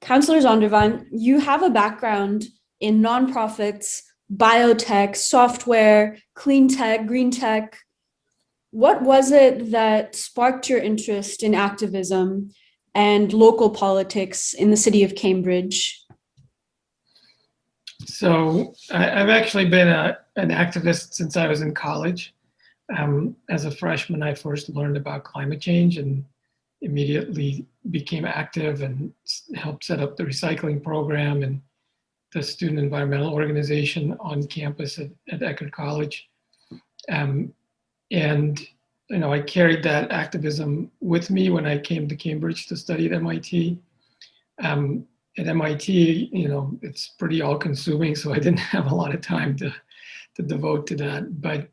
Councilor Zondervan, you have a background in nonprofits, biotech, software, clean tech, green tech. What was it that sparked your interest in activism and local politics in the city of Cambridge? So I've actually been an activist since I was in college. As a freshman, I first learned about climate change and immediately became active and helped set up the recycling program and the student environmental organization on campus at Eckerd College. And I carried that activism with me when I came to Cambridge to study at MIT. At MIT, it's pretty all-consuming, so I didn't have a lot of time to devote to that. But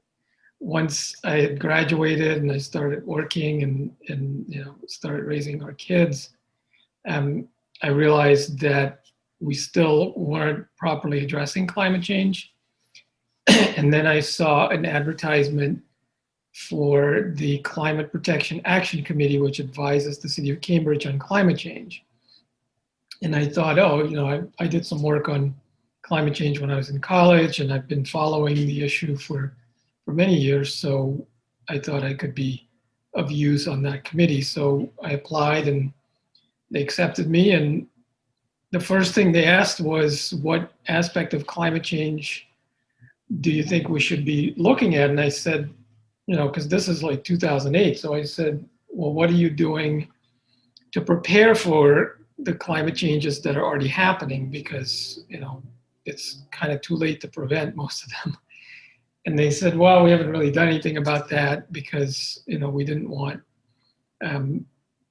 once I had graduated and I started working and started raising our kids, I realized that we still weren't properly addressing climate change. And then I saw an advertisement for the Climate Protection Action Committee, which advises the city of Cambridge on climate change. And I thought, I did some work on climate change when I was in college, and I've been following the issue for many years. So I thought I could be of use on that committee. So I applied and they accepted me. And the first thing they asked was, what aspect of climate change do you think we should be looking at? And I said, because this is like 2008. So I said, well, what are you doing to prepare for the climate changes that are already happening? Because, it's kind of too late to prevent most of them. And they said, well, we haven't really done anything about that because, we didn't want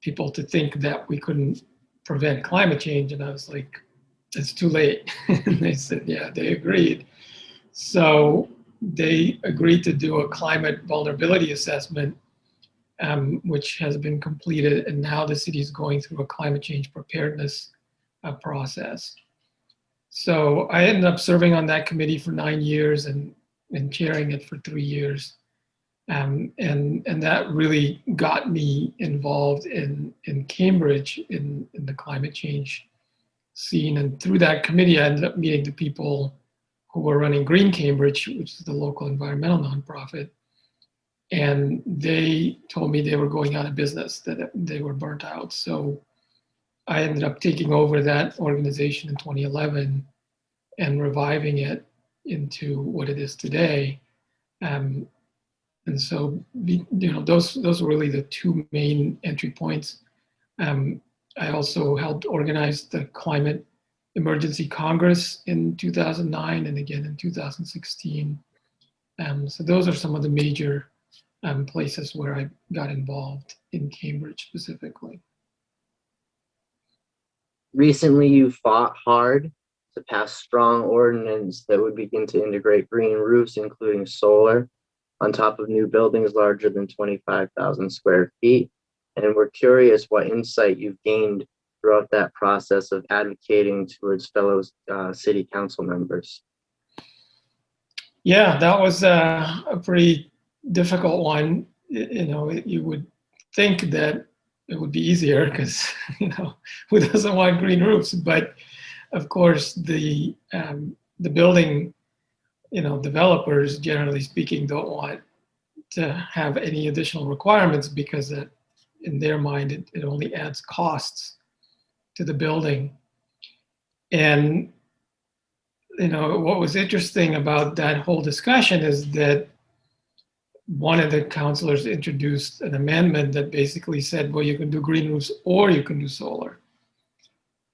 people to think that we couldn't prevent climate change. And I was like, it's too late. And they said, yeah, they agreed. So they agreed to do a climate vulnerability assessment, which has been completed. And now the city is going through a climate change preparedness process. So I ended up serving on that committee for 9 years and chairing it for 3 years. And that really got me involved in Cambridge in the climate change scene. And through that committee, I ended up meeting the people who were running Green Cambridge, which is the local environmental nonprofit. And they told me they were going out of business, that they were burnt out. So I ended up taking over that organization in 2011 and reviving it into what it is today. And so, those were really the two main entry points. I also helped organize the Climate Emergency Congress in 2009 and again in 2016. So those are some of the major places where I got involved in Cambridge specifically. Recently, you fought hard to pass strong ordinance that would begin to integrate green roofs, including solar, on top of new buildings larger than 25,000 square feet. And we're curious what insight you've gained throughout that process of advocating towards fellow city council members. Yeah, that was a pretty difficult one. You would think that it would be easier because, who doesn't want green roofs? But of course, the building, developers, generally speaking, don't want to have any additional requirements because that, in their mind, it only adds costs to the building. And, what was interesting about that whole discussion is that one of the councilors introduced an amendment that basically said, well, you can do green roofs or you can do solar.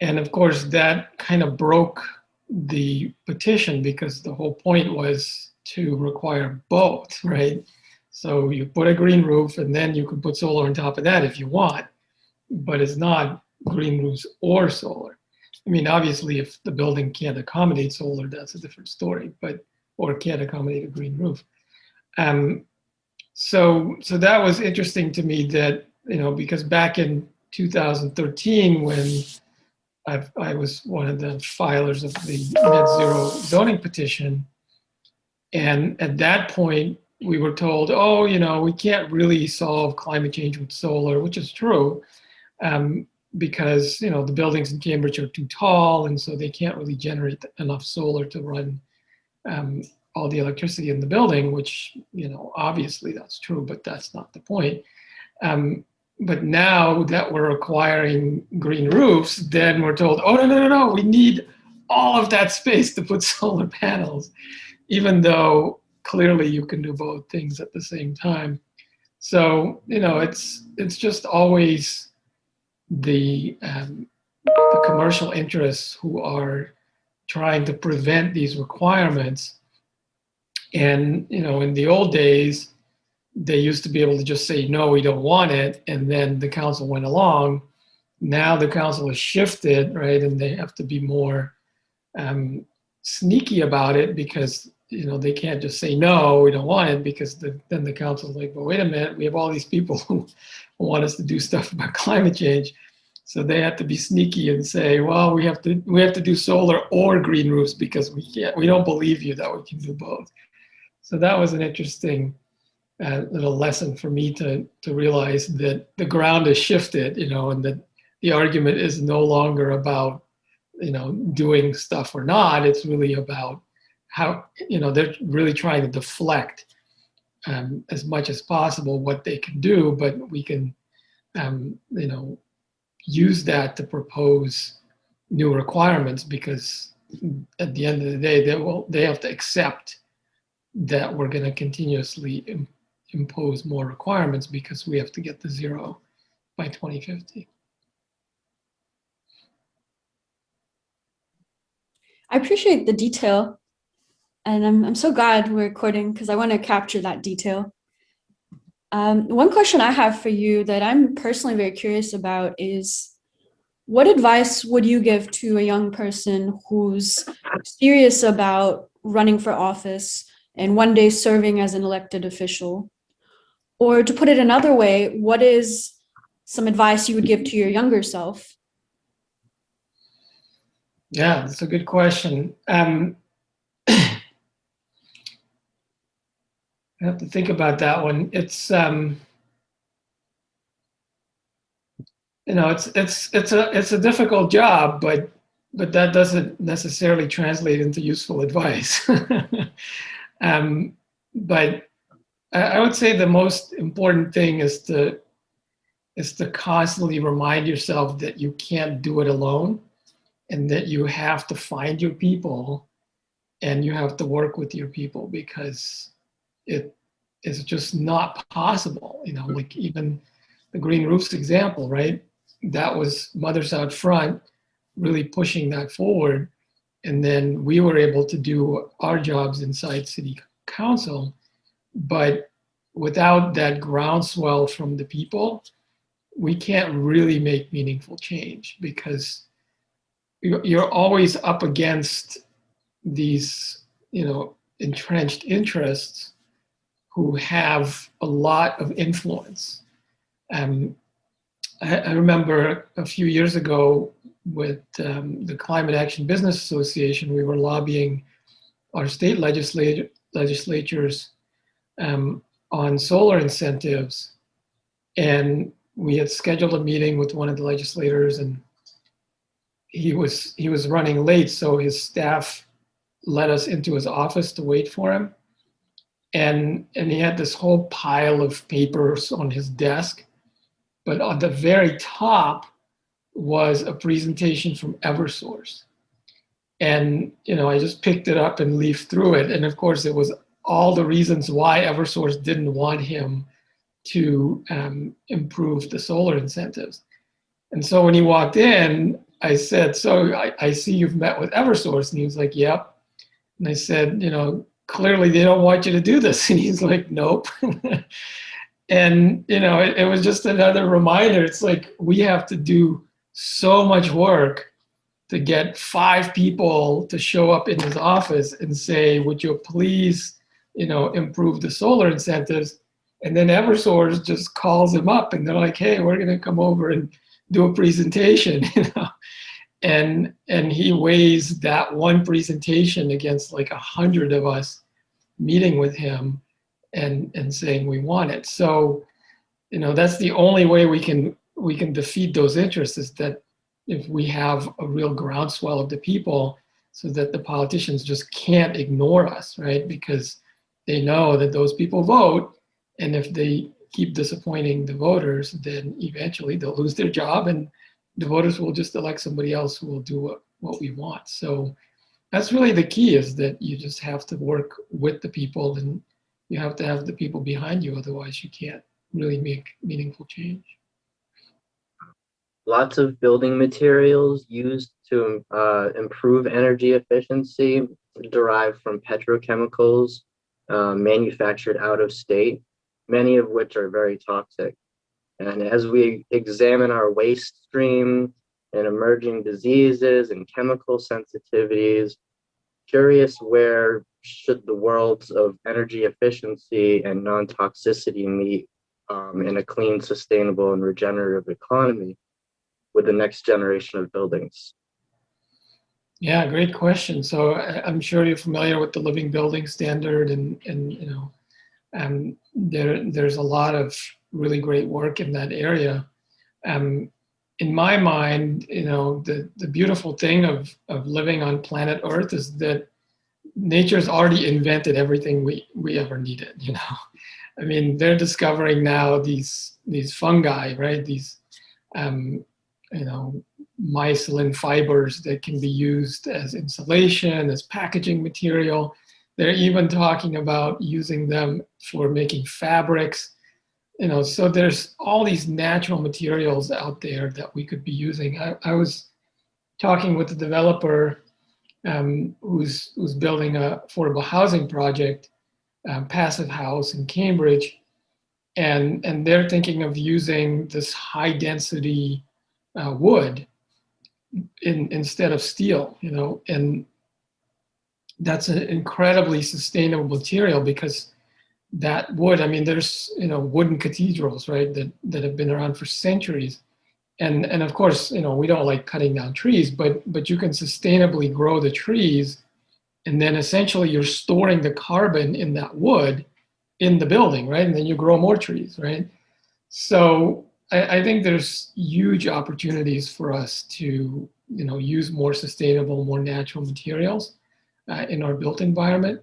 And of course, that kind of broke the petition because the whole point was to require both, right? So you put a green roof and then you can put solar on top of that if you want, but it's not green roofs or solar. I mean, obviously, if the building can't accommodate solar, that's a different story, or can't accommodate a green roof. So that was interesting to me that, because back in 2013, when I was one of the filers of the net zero zoning petition, and at that point, we were told, we can't really solve climate change with solar, which is true. because, you know, the buildings in Cambridge are too tall, and so they can't really generate enough solar to run all the electricity in the building, which, you know, obviously that's true, but that's not the point. But now that we're acquiring green roofs, then we're told, oh, no, we need all of that space to put solar panels, even though clearly you can do both things at the same time. So, you know, it's just always the commercial interests who are trying to prevent these requirements. And, you know, in the old days, they used to be able to just say, no, we don't want it. And then the council went along. Now the council has shifted, right? And they have to be more sneaky about it, because, you know, they can't just say, no, we don't want it, because then the council's like, well, wait a minute, we have all these people who want us to do stuff about climate change. So they have to be sneaky and say, well, we have to do solar or green roofs, because we don't believe you that we can do both. So that was an interesting little lesson for me to realize that the ground has shifted, you know, and that the argument is no longer about, you know, doing stuff or not. It's really about how, you know, they're really trying to deflect as much as possible what they can do, but we can, you know, use that to propose new requirements, because at the end of the day, they have to accept that we're going to continuously impose more requirements, because we have to get to zero by 2050. I appreciate the detail, and I'm so glad we're recording, because I want to capture that detail. One question I have for you that I'm personally very curious about is, what advice would you give to a young person who's serious about running for office and one day serving as an elected official? Or to put it another way, what is some advice you would give to your younger self? Yeah, that's a good question. I have to think about that one. It's you know, it's a difficult job, but that doesn't necessarily translate into useful advice. But I would say the most important thing is to constantly remind yourself that you can't do it alone, and that you have to find your people and you have to work with your people, because it is just not possible. You know, like even the green roofs example, right? That was Mothers Out Front really pushing that forward. And then we were able to do our jobs inside city council. But without that groundswell from the people, we can't really make meaningful change, because you're always up against these, you know, entrenched interests who have a lot of influence. I remember a few years ago with the Climate Action Business Association, we were lobbying our state legislatures on solar incentives, and we had scheduled a meeting with one of the legislators, and he was running late, so his staff let us into his office to wait for him. And he had this whole pile of papers on his desk, but on the very top was a presentation from Eversource. And, you know, I just picked it up and leafed through it. And of course, it was all the reasons why Eversource didn't want him to improve the solar incentives. And so when he walked in, I said, so I see you've met with Eversource. And he was like, yep. And I said, you know, clearly they don't want you to do this. And he's like, nope. And, you know, it was just another reminder. It's like, we have to do so much work to get 5 people to show up in his office and say, would you please, you know, improve the solar incentives? And then Eversource just calls him up and they're like, hey, we're going to come over and do a presentation, you know. And he weighs that one presentation against like 100 of us meeting with him and saying we want it. So, you know, that's the only way we can we can defeat those interests is that if we have a real groundswell of the people, so that the politicians just can't ignore us, right? Because they know that those people vote, and if they keep disappointing the voters, then eventually they'll lose their job, and the voters will just elect somebody else who will do what we want. So that's really the key, is that you just have to work with the people, and you have to have the people behind you, otherwise you can't really make meaningful change. Lots of building materials used to improve energy efficiency derived from petrochemicals manufactured out of state, many of which are very toxic. And as we examine our waste stream and emerging diseases and chemical sensitivities, curious where should the worlds of energy efficiency and non-toxicity meet in a clean, sustainable, and regenerative economy with the next generation of buildings? Yeah, great question. So I'm sure you're familiar with the Living Building Standard, and you know, there's a lot of really great work in that area. In my mind, you know, the beautiful thing of living on planet Earth is that nature's already invented everything we ever needed. You know, I mean, they're discovering now these fungi, right? These you know, mycelium fibers that can be used as insulation, as packaging material. They're even talking about using them for making fabrics. You know, so there's all these natural materials out there that we could be using. I was talking with a developer who's building a affordable housing project, passive house in Cambridge, and they're thinking of using this high density wood instead of steel, you know, and that's an incredibly sustainable material, because that wood, I mean, there's, you know, wooden cathedrals, right, that have been around for centuries. And of course, you know, we don't like cutting down trees, but you can sustainably grow the trees, and then essentially you're storing the carbon in that wood in the building, right? And then you grow more trees, right? So I think there's huge opportunities for us to, you know, use more sustainable, more natural materials in our built environment.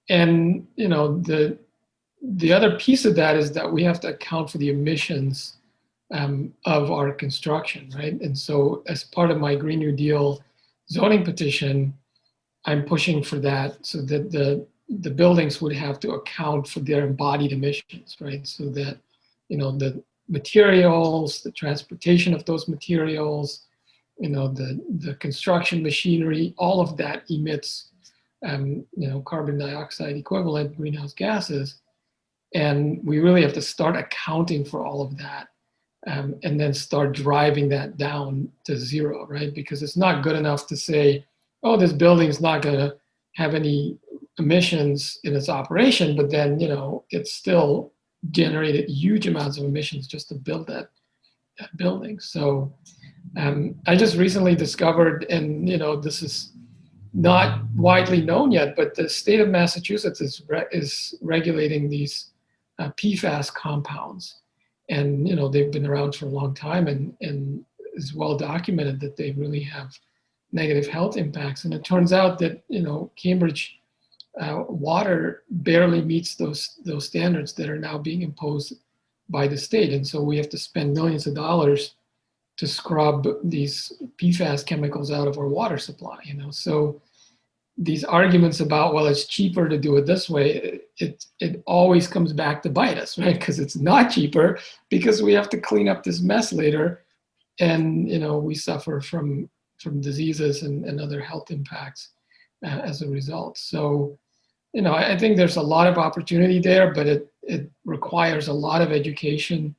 And, you know, the other piece of that is that we have to account for the emissions of our construction, right? And so as part of my Green New Deal zoning petition, I'm pushing for that, so that the buildings would have to account for their embodied emissions, right? So that, you know, the materials, the transportation of those materials, you know, the construction machinery, all of that emits, you know, carbon dioxide equivalent greenhouse gases. And we really have to start accounting for all of that, and then start driving that down to zero, right? Because it's not good enough to say, oh, this building's not going to have any emissions in its operation, but then, you know, it's still generated huge amounts of emissions just to build that building. So I just recently discovered, and, you know, this is not widely known yet, but the state of Massachusetts is regulating these PFAS compounds. And, you know, they've been around for a long time, and it's well documented that they really have negative health impacts. And it turns out that, you know, Cambridge water barely meets those standards that are now being imposed by the state. And so we have to spend millions of dollars to scrub these PFAS chemicals out of our water supply, you know. So these arguments about, well, it's cheaper to do it this way, it always comes back to bite us, right? Because it's not cheaper, because we have to clean up this mess later, and, you know, we suffer from diseases and other health impacts as a result. So, you know, I think there's a lot of opportunity there, but it requires a lot of education,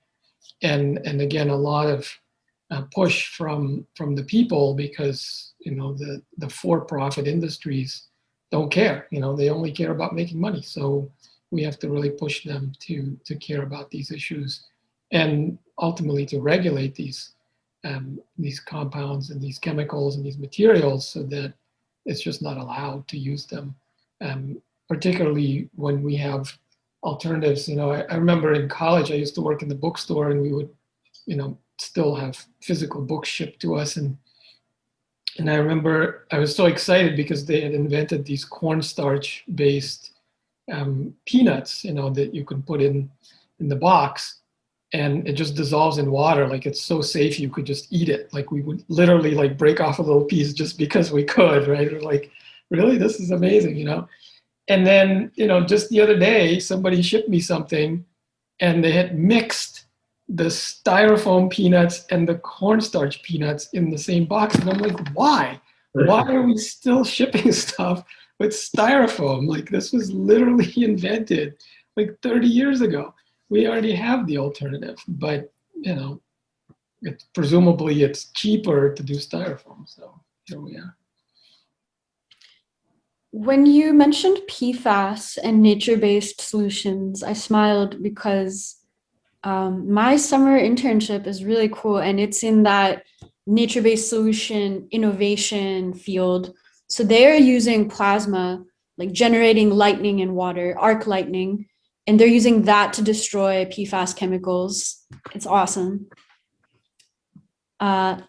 and again, a lot of push from the people, because, you know, the for-profit industries don't care. You know, they only care about making money. So we have to really push them to care about these issues, and ultimately to regulate these compounds and these chemicals and these materials, so that it's just not allowed to use them. Particularly when we have alternatives. You know, I remember in college, I used to work in the bookstore, and we would, you know, still have physical books shipped to us. And I remember I was so excited because they had invented these cornstarch based peanuts, that you can put in the box, and it just dissolves in water. Like, it's so safe, you could just eat it. Like, we would literally like break off a little piece just because we could, right? We're like, really, this is amazing, And then, just the other day, somebody shipped me something and they had mixed the styrofoam peanuts and the cornstarch peanuts in the same box. And I'm like, why? Why are we still shipping stuff with styrofoam? Like, this was literally invented like 30 years ago. We already have the alternative, but presumably it's cheaper to do styrofoam. So here we are. When you mentioned PFAS and nature-based solutions, I smiled because my summer internship is really cool, and it's in that nature-based solution innovation field. So they're using plasma, like generating lightning in water, arc lightning, and they're using that to destroy PFAS chemicals. It's awesome.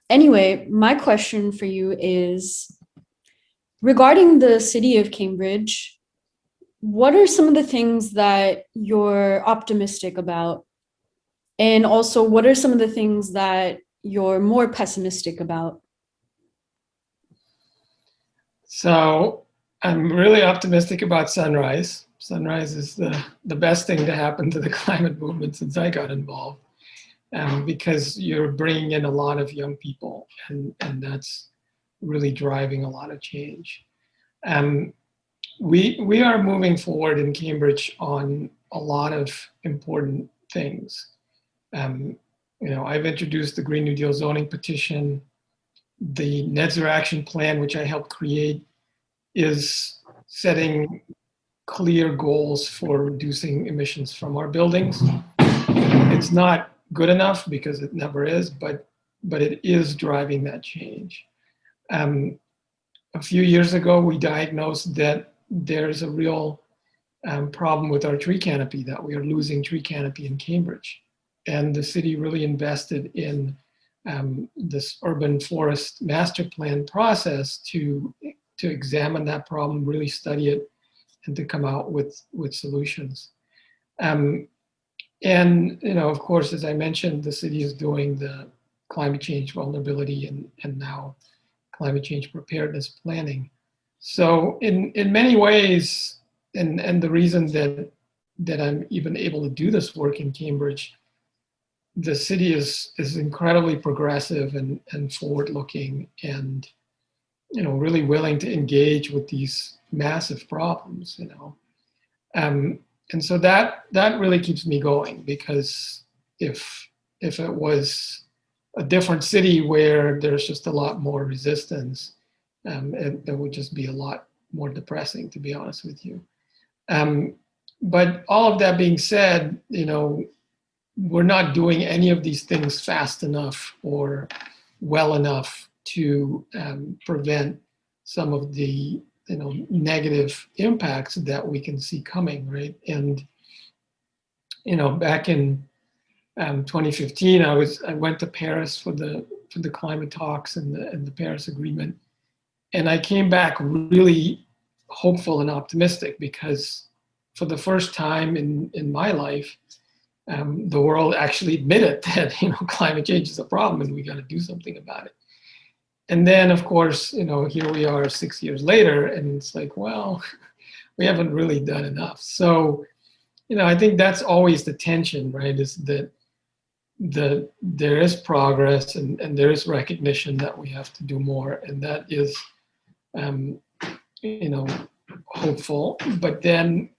Anyway, my question for you is, regarding the city of Cambridge, what are some of the things that you're optimistic about? And also, what are some of the things that you're more pessimistic about? So I'm really optimistic about Sunrise. Sunrise is the best thing to happen to the climate movement since I got involved, because you're bringing in a lot of young people, and that's really driving a lot of change. We are moving forward in Cambridge on a lot of important things. I've introduced the Green New Deal zoning petition. The Net Zero Action Plan, which I helped create, is setting clear goals for reducing emissions from our buildings. It's not good enough because it never is, but it is driving that change. A few years ago, we diagnosed that there's a real problem with our tree canopy, that we are losing tree canopy in Cambridge. And the city really invested in this urban forest master plan process to examine that problem, really study it, and to come out with solutions. And of course, as I mentioned, the city is doing the climate change vulnerability and now climate change preparedness planning. So in many ways, and the reason that I'm even able to do this work in Cambridge, the city is incredibly progressive and forward-looking, and really willing to engage with these massive problems. And so that really keeps me going, because if it was a different city where there's just a lot more resistance, it would just be a lot more depressing, to be honest with you. But all of that being said, we're not doing any of these things fast enough or well enough to prevent some of the negative impacts that we can see coming, right? And back in 2015, I went to Paris for the climate talks and the Paris Agreement, and I came back really hopeful and optimistic, because for the first time in my life, the world actually admitted that climate change is a problem and we got to do something about it. And then, of course, here we are 6 years later, and it's like, well, we haven't really done enough. So, I think that's always the tension, right? Is that there is progress and there is recognition that we have to do more, and that is, hopeful. But then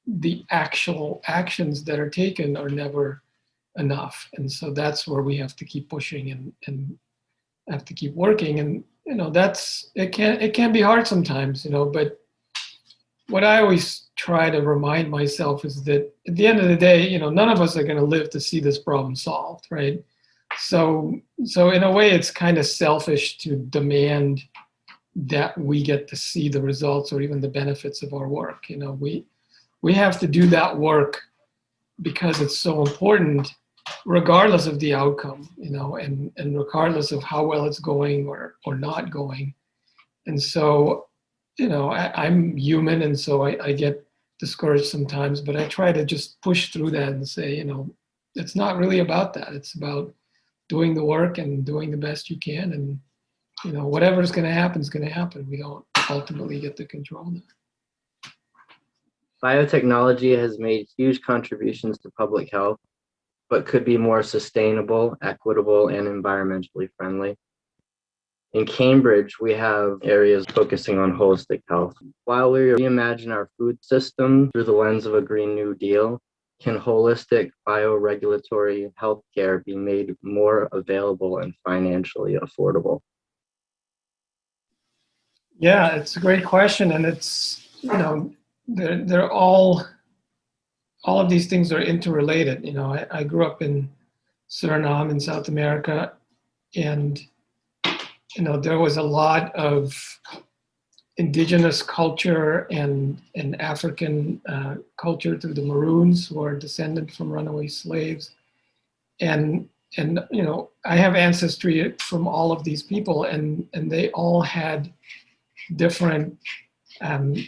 the actual actions that are taken are never enough, and so that's where we have to keep pushing and have to keep working. And it can be hard sometimes, but what I always try to remind myself is that at the end of the day, none of us are going to live to see this problem solved, right? So in a way, it's kind of selfish to demand that we get to see the results or even the benefits of our work. We have to do that work because it's so important, regardless of the outcome, and regardless of how well it's going or not going. And so, I'm human, and so I get discouraged sometimes, but I try to just push through that and say, it's not really about that. It's about doing the work and doing the best you can, and whatever's going to happen is going to happen. We don't ultimately get to control that. Biotechnology has made huge contributions to public health, but could be more sustainable, equitable, and environmentally friendly. In Cambridge, we have areas focusing on holistic health. While we reimagine our food system through the lens of a Green New Deal, can holistic bioregulatory healthcare be made more available and financially affordable? Yeah, it's a great question, and it's they're all of these things are interrelated. I grew up in Suriname in South America, and there was a lot of indigenous culture and African culture through the Maroons, who are descended from runaway slaves, and I have ancestry from all of these people, and they all had different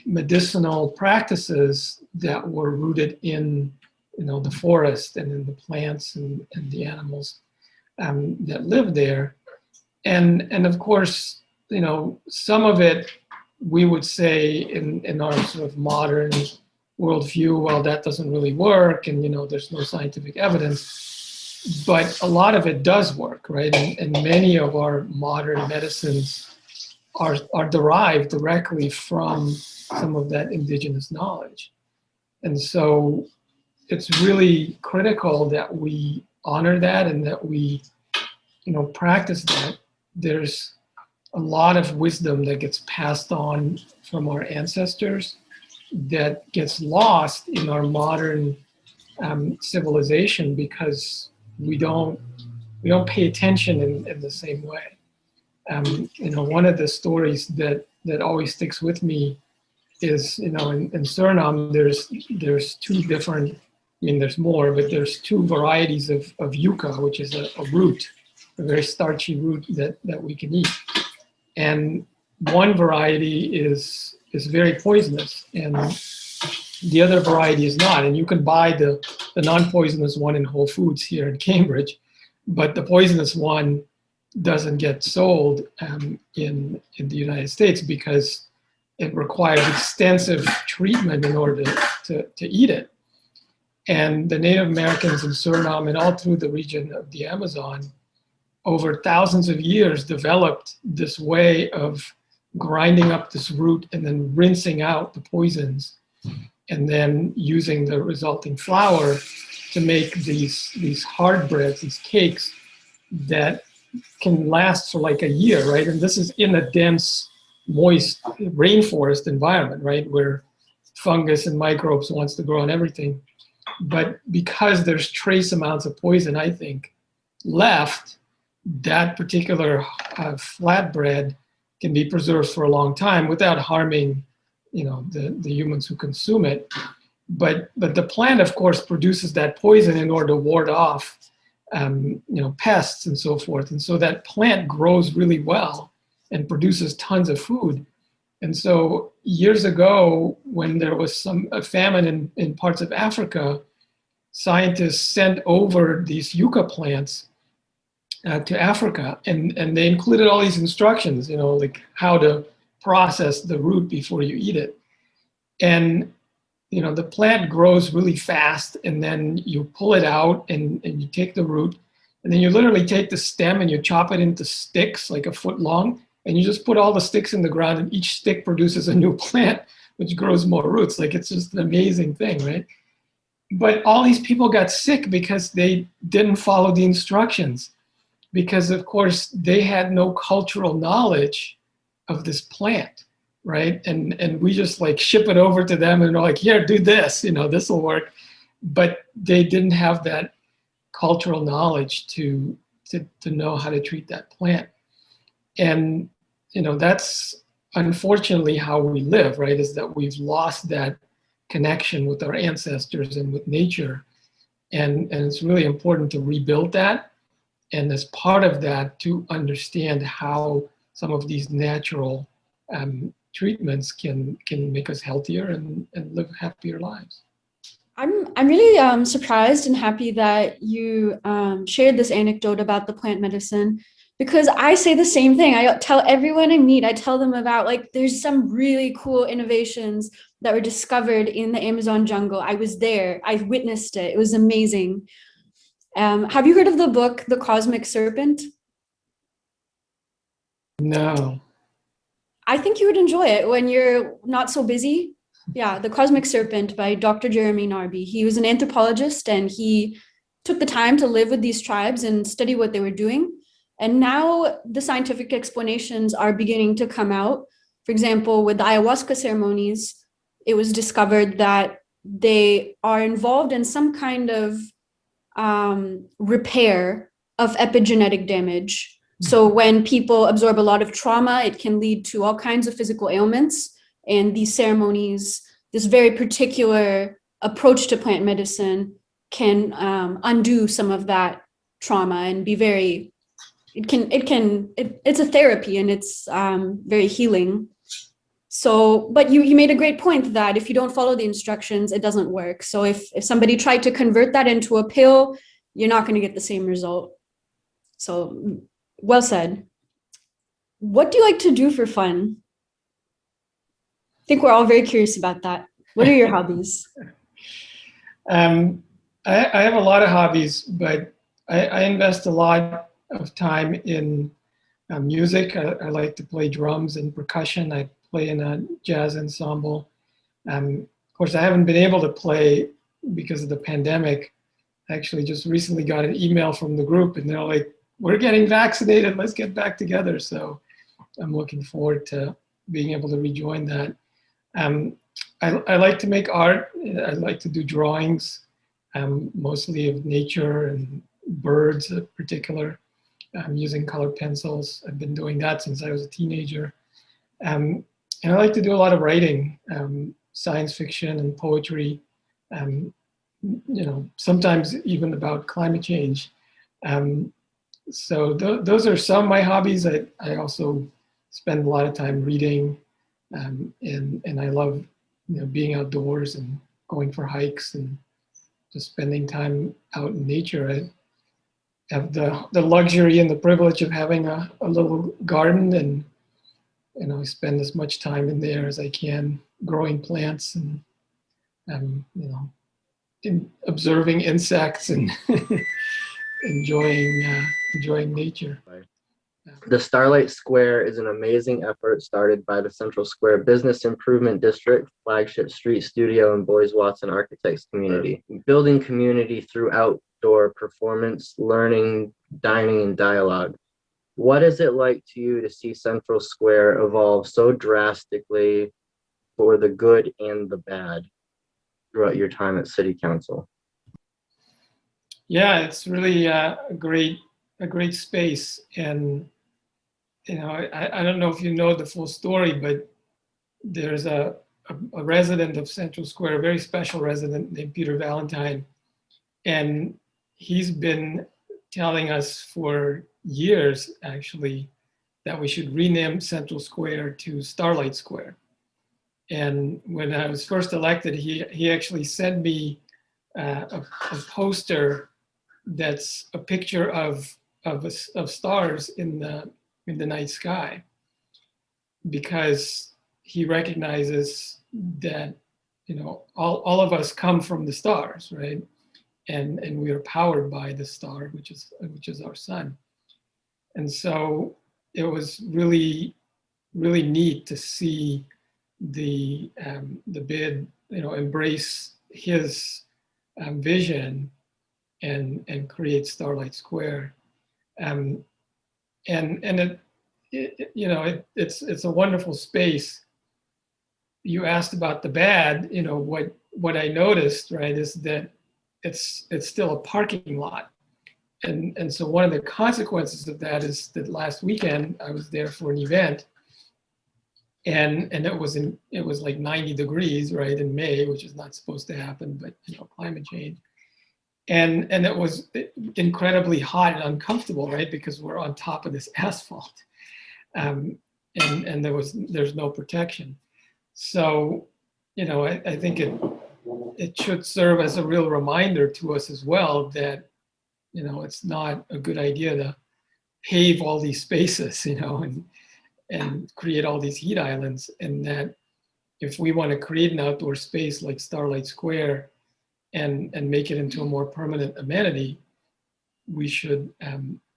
medicinal practices that were rooted in the forest and in the plants and the animals that lived there. And of course, some of it we would say in our sort of modern worldview, well, that doesn't really work, and there's no scientific evidence. But a lot of it does work, right? And many of our modern medicines are derived directly from some of that indigenous knowledge. And so it's really critical that we honor that and that we practice that. There's a lot of wisdom that gets passed on from our ancestors that gets lost in our modern civilization because we don't pay attention in the same way. One of the stories that always sticks with me is, in Suriname, there's two different, there's more, but there's two varieties of yucca, which is a root, a very starchy root that we can eat. And one variety is very poisonous, and the other variety is not. And you can buy the non-poisonous one in Whole Foods here in Cambridge, but the poisonous one doesn't get sold in the United States because it requires extensive treatment in order to eat it. And the Native Americans in Suriname and all through the region of the Amazon over thousands of years developed this way of grinding up this root and then rinsing out the poisons and then using the resulting flour to make these hard breads, these cakes that can last for like a year, right? And this is in a dense, moist rainforest environment, right? Where fungus and microbes wants to grow on everything. But because there's trace amounts of poison, I think, left, that particular flatbread can be preserved for a long time without harming, the humans who consume it. But the plant, of course, produces that poison in order to ward off, pests and so forth. And so that plant grows really well and produces tons of food. And so years ago, when there was a famine in parts of Africa, scientists sent over these yucca plants to Africa, and they included all these instructions, like how to process the root before you eat it. And the plant grows really fast, and then you pull it out and you take the root, and then you literally take the stem and you chop it into sticks like a foot long, and you just put all the sticks in the ground, and each stick produces a new plant, which grows more roots. Like, it's just an amazing thing, right? But all these people got sick because they didn't follow the instructions, because of course they had no cultural knowledge of this plant, right? And we just like ship it over to them and they're like, here, do this, this will work. But they didn't have that cultural knowledge to know how to treat that plant. And, that's unfortunately how we live, right? Is that we've lost that connection with our ancestors and with nature. and it's really important to rebuild that. And as part of that, to understand how some of these natural treatments can make us healthier and live happier lives. I'm really surprised and happy that you shared this anecdote about the plant medicine, because I say the same thing. I tell everyone I meet, I tell them about, like, there's some really cool innovations that were discovered in the Amazon jungle. I was there. I witnessed it. It was amazing. Have you heard of the book, The Cosmic Serpent? No. I think you would enjoy it when you're not so busy. Yeah, The Cosmic Serpent by Dr. Jeremy Narby. He was an anthropologist, and he took the time to live with these tribes and study what they were doing. And now the scientific explanations are beginning to come out. For example, with the ayahuasca ceremonies, it was discovered that they are involved in some kind of repair of epigenetic damage. So when people absorb a lot of trauma, it can lead to all kinds of physical ailments. And these ceremonies, this very particular approach to plant medicine, can undo some of that trauma and be very, it's a therapy, and it's very healing. So, but you made a great point that if you don't follow the instructions, it doesn't work. So if somebody tried to convert that into a pill, you're not going to get the same result. So well said. What do you like to do for fun? I think we're all very curious about that. What are your hobbies? I have a lot of hobbies, but I invest a lot of time in music. I like to play drums and percussion. I play in a jazz ensemble. Of course, I haven't been able to play because of the pandemic. I actually just recently got an email from the group, and they're like, "We're getting vaccinated. Let's get back together." So I'm looking forward to being able to rejoin that. I like to make art. I like to do drawings, mostly of nature and birds in particular, using colored pencils. I've been doing that since I was a teenager. And I like to do a lot of writing, science fiction and poetry, sometimes even about climate change. So those are some of my hobbies. I also spend a lot of time reading, and I love being outdoors and going for hikes and just spending time out in nature. I have the luxury and the privilege of having a little garden, and I spend as much time in there as I can growing plants and observing insects and enjoying nature. The Starlight Square is an amazing effort started by the Central Square Business Improvement District, flagship street studio, and Boys Watson Architects community. Building community through outdoor performance, learning, dining, and dialogue. What is it like to you to see Central Square evolve so drastically for the good and the bad throughout your time at City Council? Yeah, it's really a great space. And I don't know if you know the full story, but there's a resident of Central Square, a very special resident named Peter Valentine. And he's been telling us for years, actually, that we should rename Central Square to Starlight Square. And when I was first elected, he actually sent me a poster that's a picture of stars in the night sky, because he recognizes that all of us come from the stars, right? And we are powered by the star, which is our sun. And so it was really, really neat to see the bid embrace his vision and create Starlight Square. And it's a wonderful space. You asked about the bad. What I noticed, right, is that it's still a parking lot. And so one of the consequences of that is that last weekend I was there for an event, and it was like 90 degrees, right, in May, which is not supposed to happen, but climate change. And it was incredibly hot and uncomfortable, right? Because we're on top of this asphalt. And there's no protection. So, I think it should serve as a real reminder to us as well that, it's not a good idea to pave all these spaces, and create all these heat islands. And that if we want to create an outdoor space like Starlight Square and make it into a more permanent amenity, we should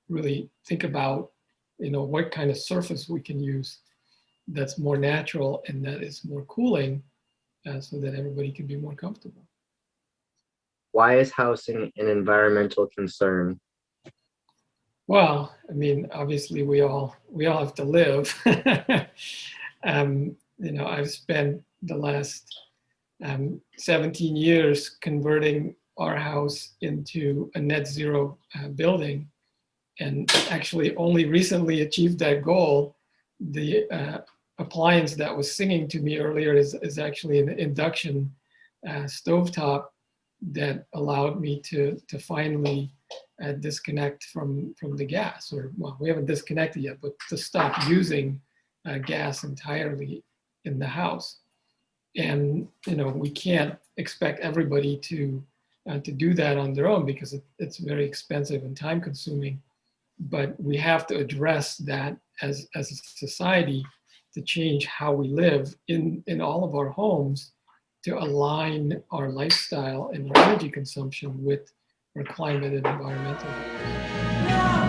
really think about, what kind of surface we can use that's more natural and that is more cooling, so that everybody can be more comfortable. Why is housing an environmental concern? Well, I mean, obviously we all have to live. I've spent the last 17 years converting our house into a net zero building, and actually only recently achieved that goal. The appliance that was singing to me earlier is actually an induction stovetop that allowed me to finally disconnect from the gas, or well, we haven't disconnected yet, but to stop using gas entirely in the house. And we can't expect everybody to do that on their own because it's very expensive and time consuming. But we have to address that as a society to change how we live in all of our homes, to align our lifestyle and our energy consumption with our climate and environmental goals.